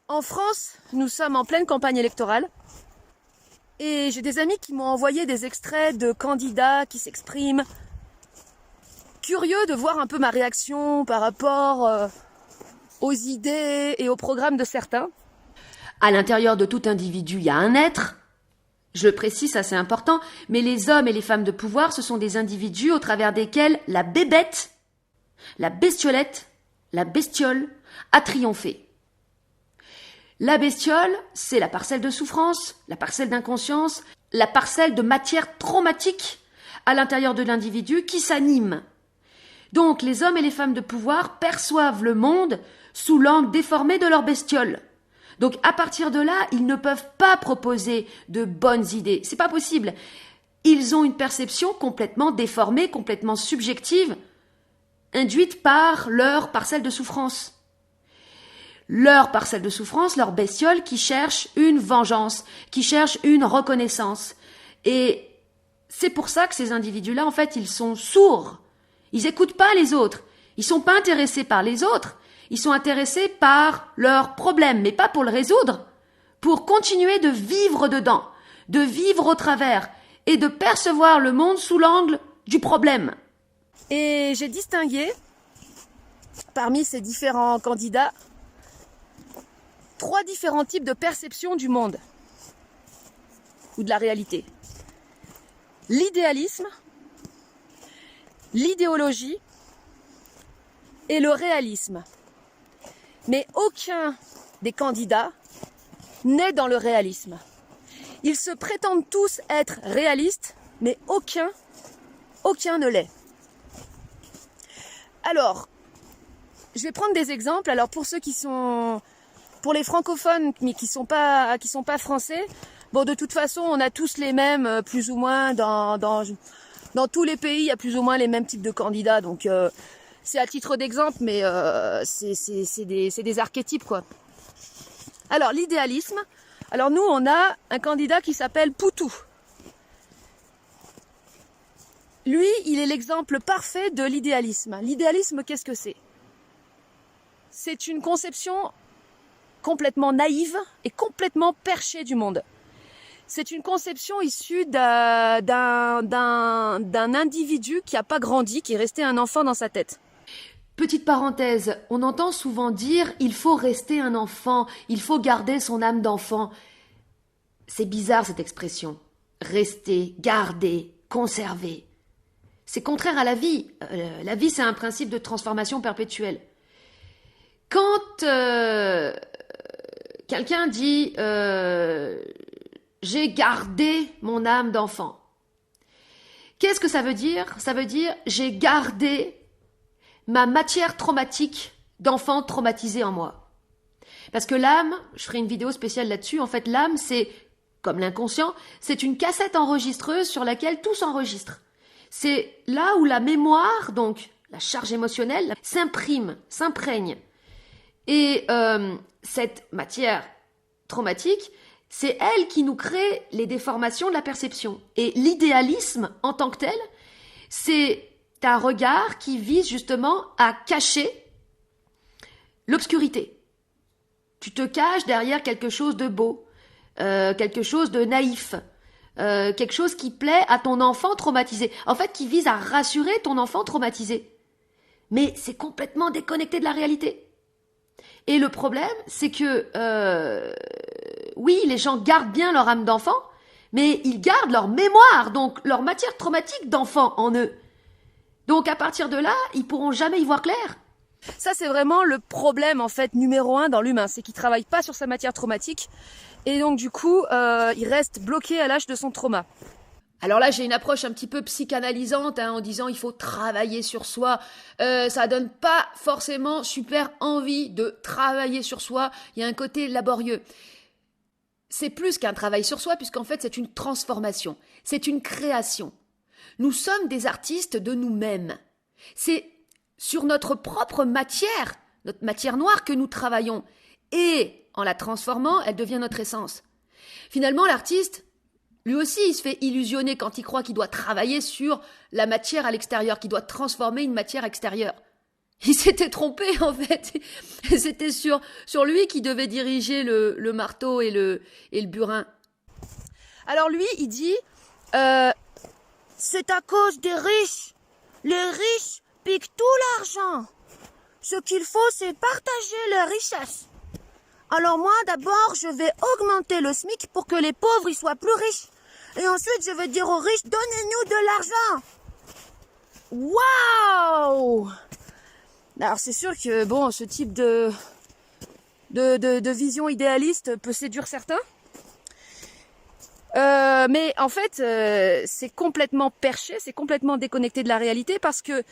En France, nous sommes en pleine campagne électorale et j'ai des amis qui m'ont envoyé des extraits de candidats qui s'expriment. Curieux de voir un peu ma réaction par rapport aux idées et au programme de certains. À l'intérieur de tout individu, il y a un être. Je le précise, ça c'est important, mais les hommes et les femmes de pouvoir, ce sont des individus au travers desquels la bébête, la bestiolette, la bestiole a triomphé. La bestiole, c'est la parcelle de souffrance, la parcelle d'inconscience, la parcelle de matière traumatique à l'intérieur de l'individu qui s'anime. Donc les hommes et les femmes de pouvoir perçoivent le monde sous l'angle déformé de leur bestiole. Donc à partir de là, ils ne peuvent pas proposer de bonnes idées. C'est pas possible. Ils ont une perception complètement déformée, complètement subjective, induite par leur parcelle de souffrance. Leur parcelle de souffrance, leur bestiole qui cherche une vengeance, qui cherche une reconnaissance. Et c'est pour ça que ces individus-là, en fait, ils sont sourds. Ils écoutent pas les autres. Ils sont pas intéressés par les autres. Ils sont intéressés par leurs problèmes, mais pas pour le résoudre. Pour continuer de vivre dedans, de vivre au travers et de percevoir le monde sous l'angle du problème. Et j'ai distingué, parmi ces différents candidats, 3 différents types de perception du monde ou de la réalité. L'idéalisme, l'idéologie et le réalisme. Mais aucun des candidats n'est dans le réalisme. Ils se prétendent tous être réalistes, mais aucun ne l'est. Alors, je vais prendre des exemples. Alors pour ceux qui sont... Pour les francophones, mais qui sont pas français, bon, de toute façon, on a tous les mêmes, plus ou moins, dans tous les pays, il y a plus ou moins les mêmes types de candidats. Donc, c'est à titre d'exemple, mais c'est des archétypes, quoi. Alors, l'idéalisme. Alors, nous, on a un candidat qui s'appelle Poutou. Lui, il est l'exemple parfait de l'idéalisme. L'idéalisme, qu'est-ce que c'est ? C'est une conception complètement naïve et complètement perchée du monde. C'est une conception issue d'un individu qui n'a pas grandi, qui est resté un enfant dans sa tête. Petite parenthèse, on entend souvent dire « il faut rester un enfant, il faut garder son âme d'enfant ». C'est bizarre cette expression. Rester, garder, conserver. C'est contraire à la vie. La vie, c'est un principe de transformation perpétuelle. Quand quelqu'un dit j'ai gardé mon âme d'enfant. Qu'est-ce que ça veut dire ? Ça veut dire j'ai gardé ma matière traumatique d'enfant traumatisé en moi. Parce que l'âme, je ferai une vidéo spéciale là-dessus, en fait l'âme c'est, comme l'inconscient, c'est une cassette enregistreuse sur laquelle tout s'enregistre. C'est là où la mémoire, donc la charge émotionnelle, s'imprime, s'imprègne. Et cette matière traumatique, c'est elle qui nous crée les déformations de la perception. Et l'idéalisme, en tant que tel, c'est un regard qui vise justement à cacher l'obscurité. Tu te caches derrière quelque chose de beau, quelque chose de naïf, quelque chose qui plaît à ton enfant traumatisé. En fait, qui vise à rassurer ton enfant traumatisé. Mais c'est complètement déconnecté de la réalité. Et le problème, c'est que, oui, les gens gardent bien leur âme d'enfant, mais ils gardent leur mémoire, donc leur matière traumatique d'enfant en eux. Donc à partir de là, ils pourront jamais y voir clair. Ça, c'est vraiment le problème, en fait, numéro 1 dans l'humain, c'est qu'il travaille pas sur sa matière traumatique, et donc du coup, il reste bloqué à l'âge de son trauma. Alors là, j'ai une approche un petit peu psychanalysante, en disant il faut travailler sur soi. Ça donne pas forcément super envie de travailler sur soi. Il y a un côté laborieux. C'est plus qu'un travail sur soi, puisqu'en fait, c'est une transformation. C'est une création. Nous sommes des artistes de nous-mêmes. C'est sur notre propre matière, notre matière noire, que nous travaillons. Et en la transformant, elle devient notre essence. Finalement, l'artiste, lui aussi, il se fait illusionner quand il croit qu'il doit travailler sur la matière à l'extérieur, qu'il doit transformer une matière extérieure. Il s'était trompé, en fait. C'était sur lui qui devait diriger le marteau et le burin. Alors lui, il dit, c'est à cause des riches. Les riches piquent tout l'argent. Ce qu'il faut, c'est partager les richesses. Alors moi, d'abord, je vais augmenter le SMIC pour que les pauvres y soient plus riches. Et ensuite, je vais dire aux riches, donnez-nous de l'argent. Waouh! Alors c'est sûr que bon, ce type de vision idéaliste peut séduire certains. Mais en fait, c'est complètement perché, c'est complètement déconnecté de la réalité parce que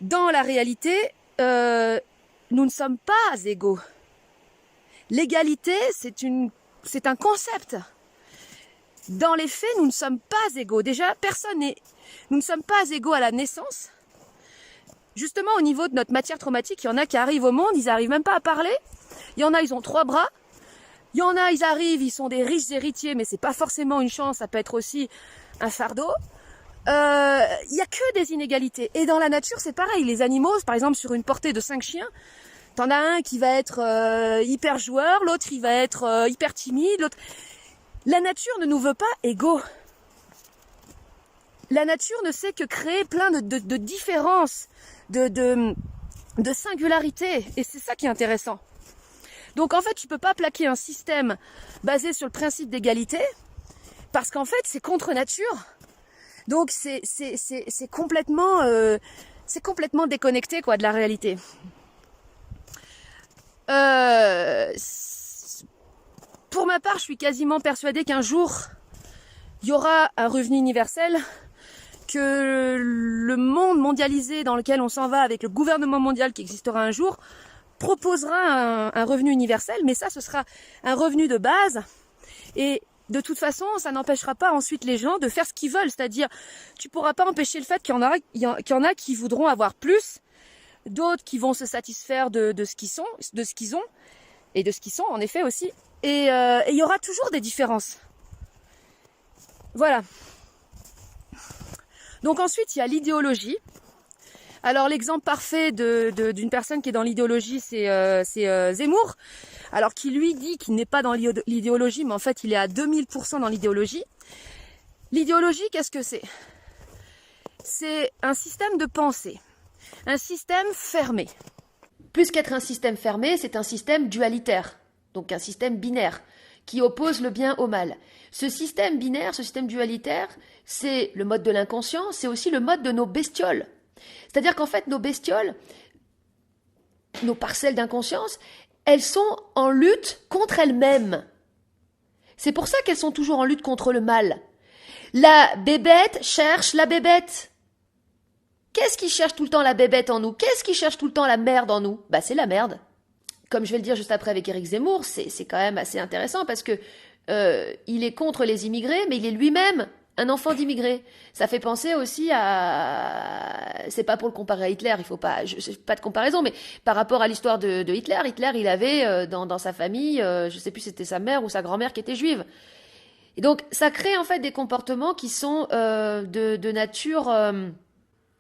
dans la réalité, nous ne sommes pas égaux. L'égalité, c'est un concept. Dans les faits, nous ne sommes pas égaux. Déjà, nous ne sommes pas égaux à la naissance. Justement, au niveau de notre matière traumatique, il y en a qui arrivent au monde, ils n'arrivent même pas à parler. Il y en a, ils ont 3 bras. Il y en a, ils arrivent, ils sont des riches héritiers, mais c'est pas forcément une chance, ça peut être aussi un fardeau. Il y a que des inégalités. Et dans la nature, c'est pareil. Les animaux, par exemple, sur une portée de 5 chiens, t'en as un qui va être hyper joueur, l'autre il va être hyper timide, l'autre... La nature ne nous veut pas égaux. La nature ne sait que créer plein de différences, de singularités. Et c'est ça qui est intéressant. Donc en fait, tu peux pas plaquer un système basé sur le principe d'égalité, parce qu'en fait, c'est contre nature. Donc c'est complètement déconnecté quoi de la réalité. Pour ma part, je suis quasiment persuadée qu'un jour, il y aura un revenu universel, que le monde mondialisé dans lequel on s'en va avec le gouvernement mondial qui existera un jour, proposera un revenu universel, mais ça, ce sera un revenu de base. Et de toute façon, ça n'empêchera pas ensuite les gens de faire ce qu'ils veulent. C'est-à-dire, tu pourras pas empêcher le fait qu'il y en a qui voudront avoir plus, d'autres qui vont se satisfaire de ce qu'ils ont, et de ce qu'ils sont en effet aussi. Et il y aura toujours des différences. Voilà. Donc ensuite, il y a l'idéologie. Alors l'exemple parfait d'une personne qui est dans l'idéologie, c'est Zemmour. Alors qui lui dit qu'il n'est pas dans l'idéologie, mais en fait il est à 2000% dans l'idéologie. L'idéologie, qu'est-ce que c'est? C'est un système de pensée, un système fermé. Plus qu'être un système fermé, c'est un système dualitaire, donc un système binaire, qui oppose le bien au mal. Ce système binaire, ce système dualitaire, c'est le mode de l'inconscient, c'est aussi le mode de nos bestioles. C'est-à-dire qu'en fait, nos bestioles, nos parcelles d'inconscience, elles sont en lutte contre elles-mêmes. C'est pour ça qu'elles sont toujours en lutte contre le mal. La bébête cherche la bébête. Qu'est-ce qui cherche tout le temps la bébête en nous? Qu'est-ce qui cherche tout le temps la merde en nous? Bah, c'est la merde. Comme je vais le dire juste après avec Éric Zemmour, c'est quand même assez intéressant parce que il est contre les immigrés, mais il est lui-même un enfant d'immigré. Ça fait penser aussi à... C'est pas pour le comparer à Hitler, il faut pas... pas de comparaison, mais par rapport à l'histoire de Hitler, il avait dans sa famille, je sais plus si c'était sa mère ou sa grand-mère qui était juive. Et donc, ça crée en fait des comportements qui sont de nature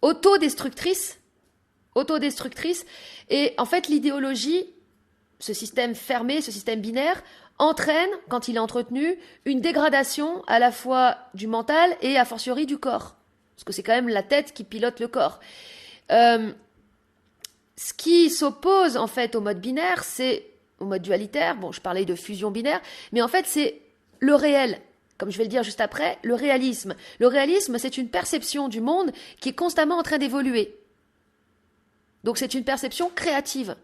autodestructrice. Et en fait, l'idéologie, ce système fermé, ce système binaire, entraîne, quand il est entretenu, une dégradation à la fois du mental et a fortiori du corps. Parce que c'est quand même la tête qui pilote le corps. Ce qui s'oppose en fait au mode binaire, c'est au mode dualitaire. Bon, je parlais de fusion binaire, mais en fait c'est le réel. Comme je vais le dire juste après, le réalisme. Le réalisme, c'est une perception du monde qui est constamment en train d'évoluer. Donc c'est une perception créative.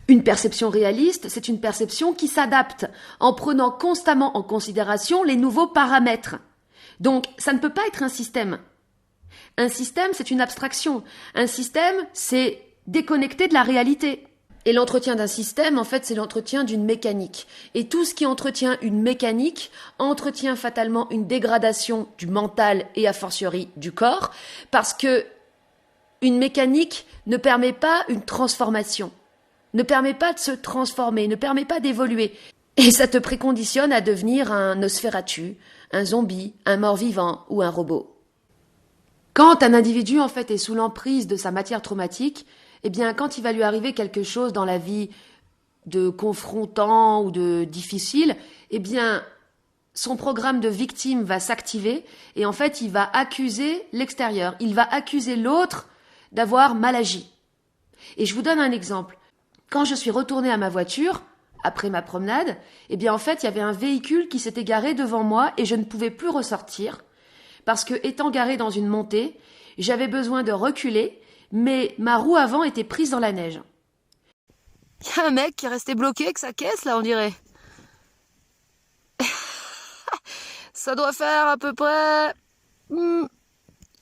Une perception réaliste, c'est une perception qui s'adapte en prenant constamment en considération les nouveaux paramètres. Donc, ça ne peut pas être un système. Un système, c'est une abstraction. Un système, c'est déconnecté de la réalité. Et l'entretien d'un système, en fait, c'est l'entretien d'une mécanique. Et tout ce qui entretient une mécanique entretient fatalement une dégradation du mental et a fortiori du corps, parce que une mécanique ne permet pas une transformation. Ne permet pas de se transformer, ne permet pas d'évoluer. Et ça te préconditionne à devenir un Nosferatu, un zombie, un mort-vivant ou un robot. Quand un individu, en fait, est sous l'emprise de sa matière traumatique, eh bien, quand il va lui arriver quelque chose dans la vie de confrontant ou de difficile, eh bien, son programme de victime va s'activer et en fait, il va accuser l'extérieur. Il va accuser l'autre d'avoir mal agi. Et je vous donne un exemple. Quand je suis retournée à ma voiture, après ma promenade, eh bien, en fait, il y avait un véhicule qui s'était garé devant moi et je ne pouvais plus ressortir parce que, étant garé dans une montée, j'avais besoin de reculer, mais ma roue avant était prise dans la neige. Il y a un mec qui est resté bloqué avec sa caisse, là, on dirait. Ça doit faire à peu près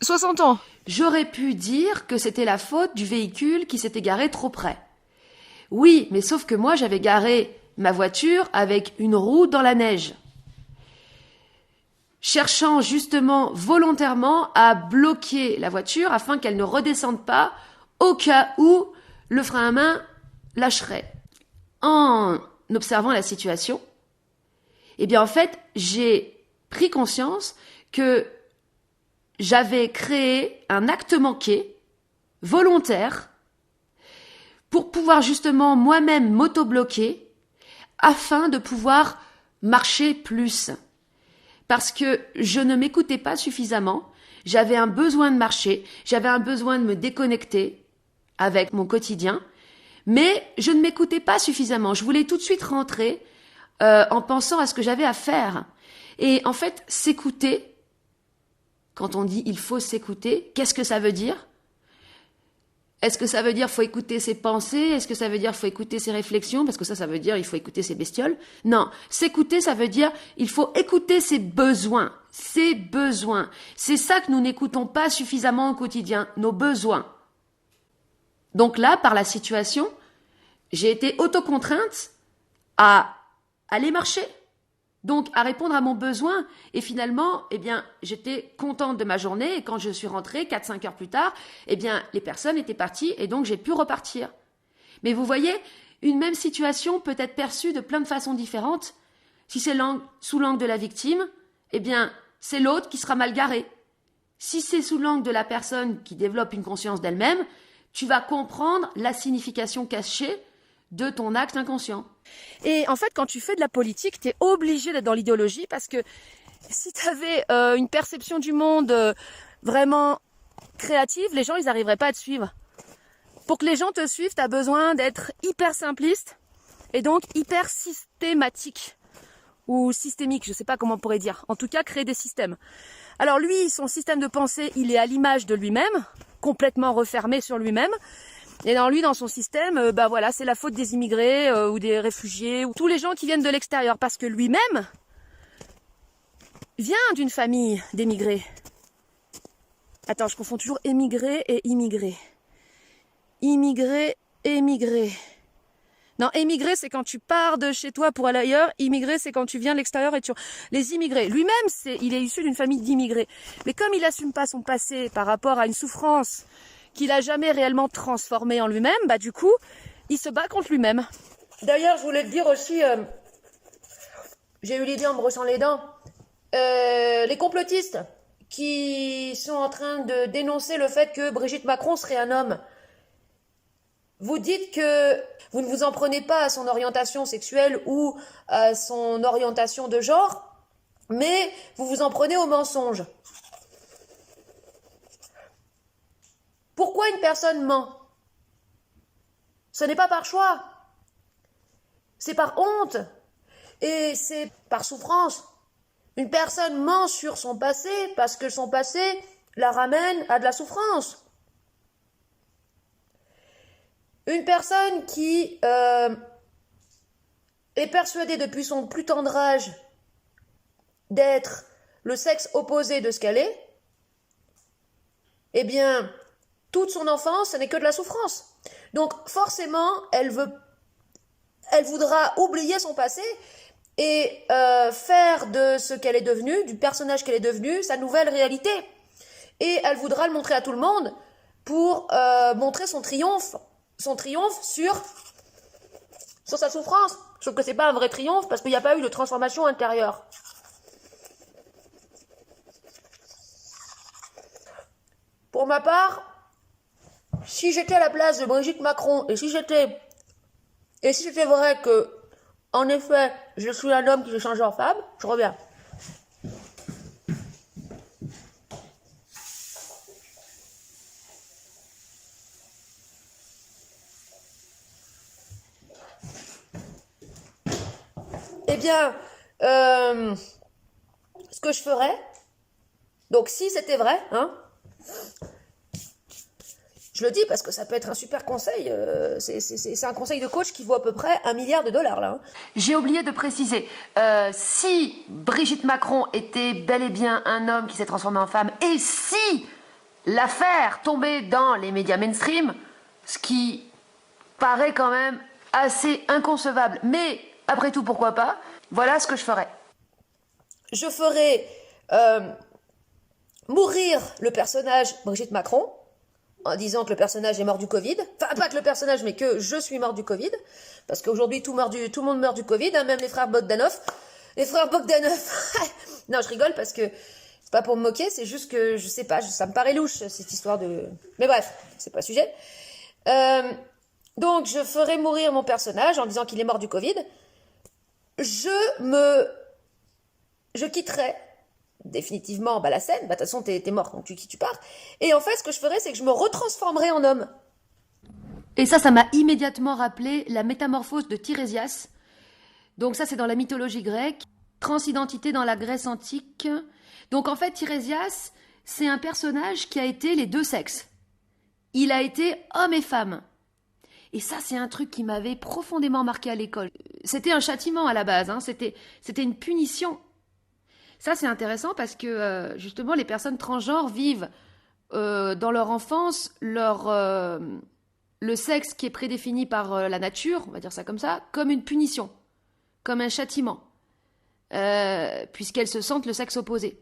60 ans. J'aurais pu dire que c'était la faute du véhicule qui s'était garé trop près. Oui, mais sauf que moi, j'avais garé ma voiture avec une roue dans la neige, cherchant justement volontairement à bloquer la voiture afin qu'elle ne redescende pas au cas où le frein à main lâcherait. En observant la situation, eh bien en fait, j'ai pris conscience que j'avais créé un acte manqué, volontaire, pour pouvoir justement moi-même m'auto-bloquer afin de pouvoir marcher plus. Parce que je ne m'écoutais pas suffisamment, j'avais un besoin de marcher, j'avais un besoin de me déconnecter avec mon quotidien, mais je ne m'écoutais pas suffisamment. Je voulais tout de suite rentrer en pensant à ce que j'avais à faire. Et en fait, s'écouter, quand on dit il faut s'écouter, qu'est-ce que ça veut dire ? Est-ce que ça veut dire faut écouter ses pensées ? Est-ce que ça veut dire faut écouter ses réflexions ? Parce que ça veut dire il faut écouter ses bestioles. Non, s'écouter, ça veut dire il faut écouter ses besoins. Ses besoins. C'est ça que nous n'écoutons pas suffisamment au quotidien, nos besoins. Donc là, par la situation, j'ai été autocontrainte à aller marcher, donc à répondre à mon besoin. Et finalement, eh bien, j'étais contente de ma journée. Et quand je suis rentrée, 4-5 heures plus tard, eh bien, les personnes étaient parties et donc j'ai pu repartir. Mais vous voyez, une même situation peut être perçue de plein de façons différentes. Si c'est sous l'angle de la victime, eh bien, c'est l'autre qui sera mal garé. Si c'est sous l'angle de la personne qui développe une conscience d'elle-même, tu vas comprendre la signification cachée de ton acte inconscient. Et en fait, quand tu fais de la politique, tu es obligé d'être dans l'idéologie parce que si tu avais une perception du monde vraiment créative, les gens, ils n'arriveraient pas à te suivre. Pour que les gens te suivent, tu as besoin d'être hyper simpliste et donc hyper systématique ou systémique, je ne sais pas comment on pourrait dire. En tout cas, créer des systèmes. Alors lui, son système de pensée, il est à l'image de lui-même, complètement refermé sur lui-même. Et dans son système, voilà, c'est la faute des immigrés ou des réfugiés ou tous les gens qui viennent de l'extérieur parce que lui-même vient d'une famille d'émigrés. Attends, je confonds toujours émigré et immigré. Immigré, émigré. Non, émigré, c'est quand tu pars de chez toi pour aller ailleurs. Immigré, c'est quand tu viens de l'extérieur et tu... Les immigrés. Lui-même, il est issu d'une famille d'immigrés. Mais comme il n'assume pas son passé par rapport à une souffrance qu'il a jamais réellement transformée en lui-même, du coup, il se bat contre lui-même. D'ailleurs, je voulais te dire aussi, j'ai eu l'idée en me brossant les dents, les complotistes qui sont en train de dénoncer le fait que Brigitte Macron serait un homme. Vous dites que vous ne vous en prenez pas à son orientation sexuelle ou à son orientation de genre, mais vous vous en prenez au mensonge. Pourquoi une personne ment ? Ce n'est pas par choix. C'est par honte. Et c'est par souffrance. Une personne ment sur son passé parce que son passé la ramène à de la souffrance. Une personne qui est persuadée depuis son plus tendre âge d'être le sexe opposé de ce qu'elle est, eh bien, toute son enfance, ce n'est que de la souffrance. Donc, forcément, elle voudra oublier son passé et faire de ce qu'elle est devenue, du personnage qu'elle est devenue, sa nouvelle réalité. Et elle voudra le montrer à tout le monde pour montrer son triomphe sur sa souffrance. Sauf que c'est pas un vrai triomphe parce qu'il n'y a pas eu de transformation intérieure. ma part, si j'étais à la place de Brigitte Macron, et si c'était vrai que, en effet, je suis un homme qui s'est changé en femme, je reviens. Eh bien, ce que je ferais, donc si c'était vrai, hein, je le dis parce que ça peut être un super conseil, c'est un conseil de coach qui vaut à peu près $1 milliard là. Hein. J'ai oublié de préciser, si Brigitte Macron était bel et bien un homme qui s'est transformé en femme, et si l'affaire tombait dans les médias mainstream, ce qui paraît quand même assez inconcevable, mais après tout, pourquoi pas, voilà ce que je ferais. Je ferais mourir le personnage Brigitte Macron, en disant que le personnage est mort du Covid. Enfin, pas que le personnage, mais que je suis mort du Covid. Parce qu'aujourd'hui, tout le monde meurt du Covid, hein, même les frères Bogdanov. Les frères Bogdanov. Non, je rigole parce que c'est pas pour me moquer, c'est juste que je sais pas, ça me paraît louche, cette histoire de... Mais bref, c'est pas le sujet. Donc, je ferai mourir mon personnage en disant qu'il est mort du Covid. Je quitterai définitivement la scène. De toute façon, t'es mort, donc tu pars. Et en fait, ce que je ferais, c'est que je me retransformerais en homme. Et ça m'a immédiatement rappelé la métamorphose de Tirésias. Donc ça, c'est dans la mythologie grecque. Transidentité dans la Grèce antique. Donc en fait, Tirésias, c'est un personnage qui a été les deux sexes. Il a été homme et femme. Et ça, c'est un truc qui m'avait profondément marqué à l'école. C'était un châtiment à la base, hein. C'était une punition. Ça, c'est intéressant parce que, justement, les personnes transgenres vivent dans leur enfance le sexe qui est prédéfini par la nature, on va dire ça comme ça, comme une punition, comme un châtiment, puisqu'elles se sentent le sexe opposé.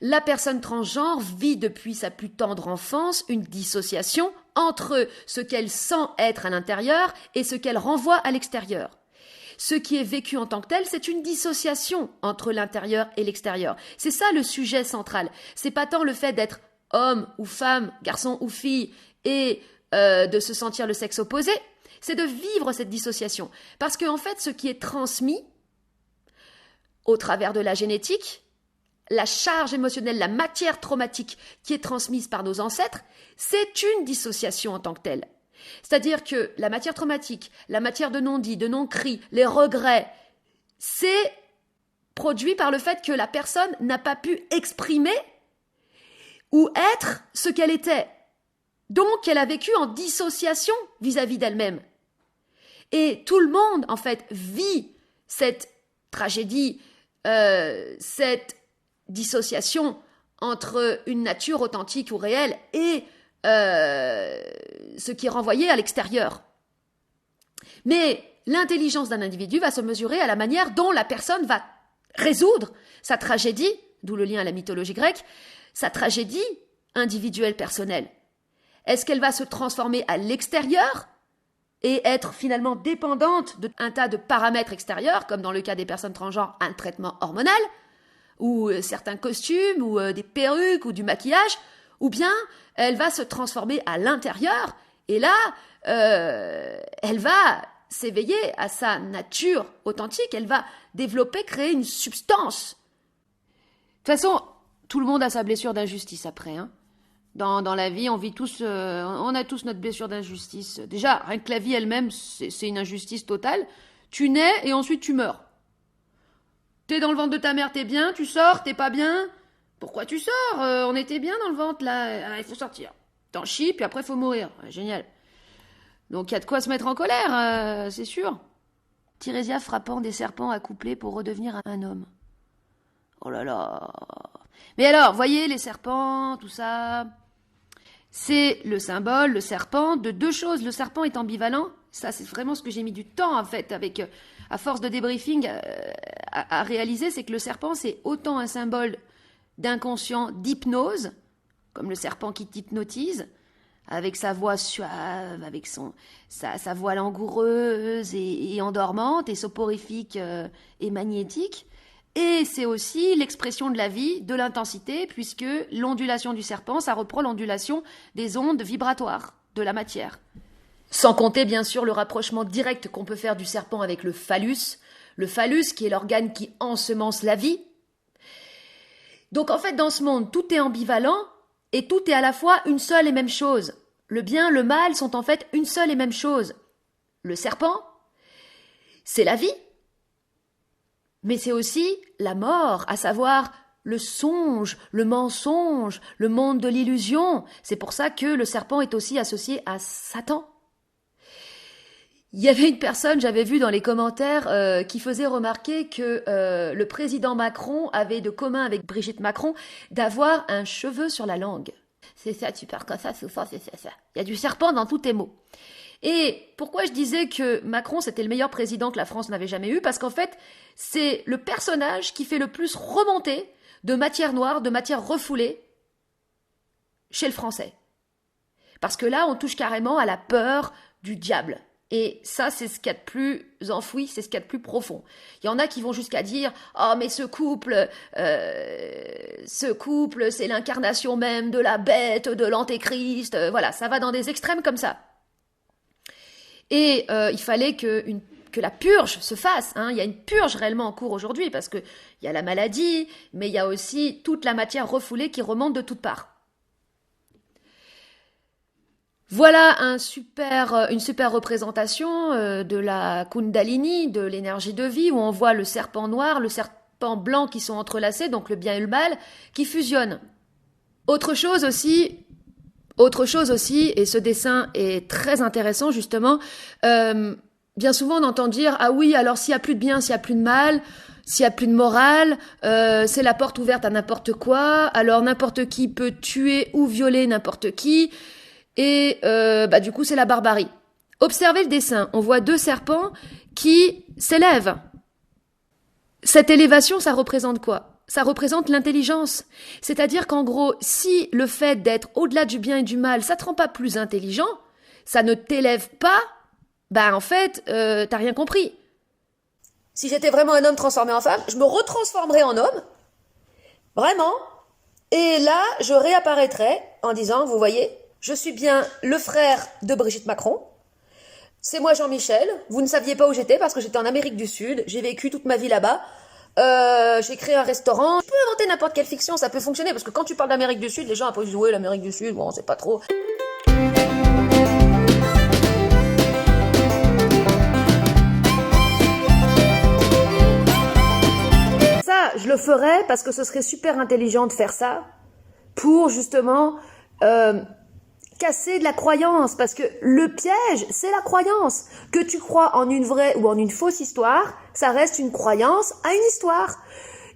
La personne transgenre vit depuis sa plus tendre enfance une dissociation entre ce qu'elle sent être à l'intérieur et ce qu'elle renvoie à l'extérieur. Ce qui est vécu en tant que tel, c'est une dissociation entre l'intérieur et l'extérieur. C'est ça le sujet central. C'est pas tant le fait d'être homme ou femme, garçon ou fille, et de se sentir le sexe opposé, c'est de vivre cette dissociation. Parce qu'en fait, ce qui est transmis au travers de la génétique, la charge émotionnelle, la matière traumatique qui est transmise par nos ancêtres, c'est une dissociation en tant que telle. C'est-à-dire que la matière traumatique, la matière de non-dit, de non-cri, les regrets, c'est produit par le fait que la personne n'a pas pu exprimer ou être ce qu'elle était. Donc, elle a vécu en dissociation vis-à-vis d'elle-même. Et tout le monde, en fait, vit cette tragédie, cette dissociation entre une nature authentique ou réelle et ce qui est renvoyé à l'extérieur. Mais l'intelligence d'un individu va se mesurer à la manière dont la personne va résoudre sa tragédie, d'où le lien à la mythologie grecque, sa tragédie individuelle personnelle. Est-ce qu'elle va se transformer à l'extérieur et être finalement dépendante d'un tas de paramètres extérieurs, comme dans le cas des personnes transgenres, un traitement hormonal, ou certains costumes, ou des perruques, ou du maquillage, ou bien elle va se transformer à l'intérieur, et là, elle va s'éveiller à sa nature authentique, elle va développer, créer une substance. De toute façon, tout le monde a sa blessure d'injustice après, hein. Dans la vie, on vit tous, on a tous notre blessure d'injustice. Déjà, rien que la vie elle-même, c'est une injustice totale. Tu nais et ensuite tu meurs. T'es dans le ventre de ta mère, t'es bien, tu sors, t'es pas bien. Pourquoi tu sors? On était bien dans le ventre, là. Ah, il faut sortir. T'en chies, puis après, il faut mourir. Ouais, génial. Donc, il y a de quoi se mettre en colère, c'est sûr. Tirésias frappant des serpents accouplés pour redevenir un homme. Oh là là. Mais alors, voyez, les serpents, tout ça... C'est le symbole, le serpent, de deux choses. Le serpent est ambivalent. Ça, c'est vraiment ce que j'ai mis du temps, en fait, avec, à force de débriefing, à réaliser, c'est que le serpent, c'est autant un symbole d'inconscient, d'hypnose, comme le serpent qui t'hypnotise, avec sa voix suave, avec sa voix langoureuse et endormante, et soporifique et magnétique, Et c'est aussi l'expression de la vie, de l'intensité, puisque l'ondulation du serpent, ça reprend l'ondulation des ondes vibratoires de la matière. Sans compter bien sûr le rapprochement direct qu'on peut faire du serpent avec le phallus qui est l'organe qui ensemence la vie. Donc en fait dans ce monde, tout est ambivalent et tout est à la fois une seule et même chose. Le bien, le mal sont en fait une seule et même chose. Le serpent, c'est la vie, mais c'est aussi la mort, à savoir le songe, le mensonge, le monde de l'illusion. C'est pour ça que le serpent est aussi associé à Satan. Il y avait une personne, j'avais vu dans les commentaires, qui faisait remarquer que le président Macron avait de commun avec Brigitte Macron d'avoir un cheveu sur la langue. C'est ça, tu parles comme ça, c'est ça. Il y a du serpent dans tous tes mots. Et pourquoi je disais que Macron, c'était le meilleur président que la France n'avait jamais eu? Parce qu'en fait, c'est le personnage qui fait le plus remonter de matière noire, de matière refoulée chez le Français. Parce que là, on touche carrément à la peur du diable. Et ça, c'est ce qu'il y a de plus enfoui, c'est ce qu'il y a de plus profond. Il y en a qui vont jusqu'à dire « Oh, mais ce couple, c'est l'incarnation même de la bête, de l'antéchrist. » Voilà, ça va dans des extrêmes comme ça. Et il fallait que la purge se fasse. Il y a une purge réellement en cours aujourd'hui, parce qu'il y a la maladie, mais il y a aussi toute la matière refoulée qui remonte de toutes parts. Voilà une super représentation de la Kundalini, de l'énergie de vie, où on voit le serpent noir, le serpent blanc qui sont entrelacés, donc le bien et le mal, qui fusionnent. Autre chose aussi, et ce dessin est très intéressant justement, bien souvent on entend dire « Ah oui, alors s'il n'y a plus de bien, s'il n'y a plus de mal, s'il n'y a plus de morale, c'est la porte ouverte à n'importe quoi, alors n'importe qui peut tuer ou violer n'importe qui. » Et du coup, c'est la barbarie. Observez le dessin. On voit deux serpents qui s'élèvent. Cette élévation, ça représente quoi? Ça représente l'intelligence. C'est-à-dire qu'en gros, si le fait d'être au-delà du bien et du mal, ça te rend pas plus intelligent, ça ne t'élève pas, en fait, t'as rien compris. Si j'étais vraiment un homme transformé en femme, je me retransformerais en homme. Vraiment. Et là, je réapparaîtrais en disant, vous voyez, je suis bien le frère de Brigitte Macron. C'est moi Jean-Michel. Vous ne saviez pas où j'étais parce que j'étais en Amérique du Sud. J'ai vécu toute ma vie là-bas. J'ai créé un restaurant. Je peux inventer n'importe quelle fiction, ça peut fonctionner. Parce que quand tu parles d'Amérique du Sud, les gens après disent « Ouais, l'Amérique du Sud, bon, c'est pas trop. » Ça, je le ferais parce que ce serait super intelligent de faire ça pour justement... casser de la croyance, parce que le piège, c'est la croyance. Que tu crois en une vraie ou en une fausse histoire, ça reste une croyance à une histoire.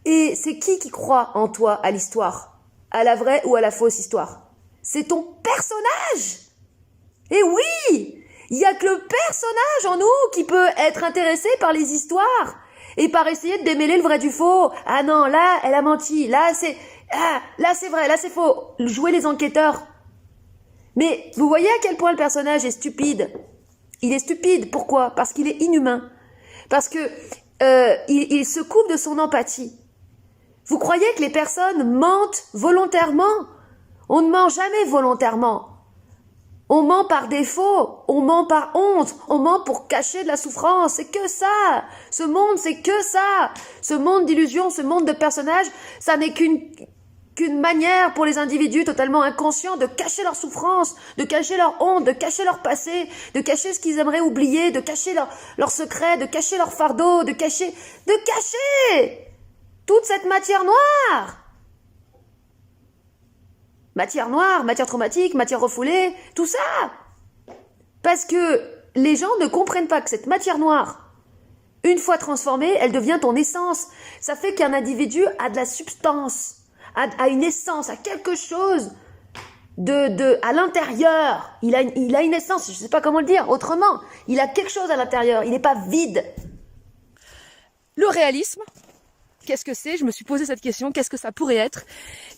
Et c'est qui croit en toi à l'histoire? À la vraie ou à la fausse histoire? C'est ton personnage! Et oui! Il y a que le personnage en nous qui peut être intéressé par les histoires et par essayer de démêler le vrai du faux. Ah non, là, elle a menti. Là, c'est vrai, là, c'est faux. Jouer les enquêteurs. Mais vous voyez à quel point le personnage est stupide. Il est stupide, pourquoi? Parce qu'il est inhumain. Parce que il se coupe de son empathie. Vous croyez que les personnes mentent volontairement? On ne ment jamais volontairement. On ment par défaut, on ment par honte, on ment pour cacher de la souffrance. C'est que ça. Ce monde, c'est que ça. Ce monde d'illusions, ce monde de personnages, ça n'est qu'une manière pour les individus totalement inconscients de cacher leur souffrance, de cacher leur honte, de cacher leur passé, de cacher ce qu'ils aimeraient oublier, de cacher leurs secrets, de cacher leur fardeau, de cacher toute cette matière noire. Matière noire, matière traumatique, matière refoulée, tout ça. Parce que les gens ne comprennent pas que cette matière noire, une fois transformée, elle devient ton essence. Ça fait qu'un individu a de la substance. À une essence, à quelque chose à l'intérieur. Il a une essence, je ne sais pas comment le dire autrement. Il a quelque chose à l'intérieur, il n'est pas vide. Le réalisme, qu'est-ce que c'est? Je me suis posé cette question, qu'est-ce que ça pourrait être?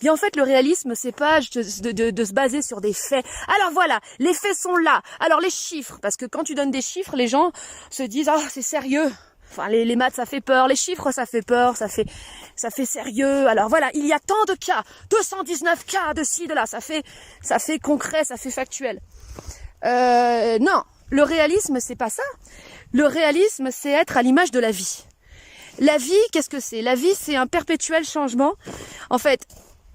Et en fait, le réalisme, c'est pas de se baser sur des faits. Alors voilà, les faits sont là. Alors les chiffres, parce que quand tu donnes des chiffres, les gens se disent « Ah, c'est sérieux ». Enfin, les maths, ça fait peur, les chiffres, ça fait peur, ça fait sérieux. Alors voilà, il y a tant de cas, 219 cas de ci, de là, ça fait concret, ça fait factuel. Non, le réalisme, c'est pas ça. Le réalisme, c'est être à l'image de la vie. La vie, qu'est-ce que c'est? La vie, c'est un perpétuel changement. En fait,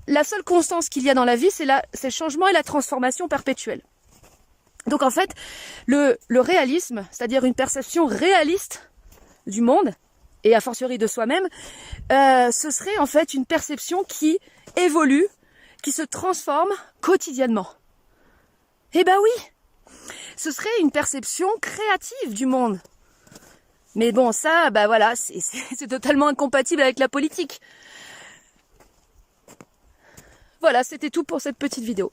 la seule constance qu'il y a dans la vie, c'est le changement et la transformation perpétuelle. Donc en fait, le réalisme, c'est-à-dire une perception réaliste du monde, et a fortiori de soi-même, ce serait en fait une perception qui évolue, qui se transforme quotidiennement. Eh ben oui, ce serait une perception créative du monde. Mais bon, ça, bah voilà, c'est totalement incompatible avec la politique. Voilà, c'était tout pour cette petite vidéo.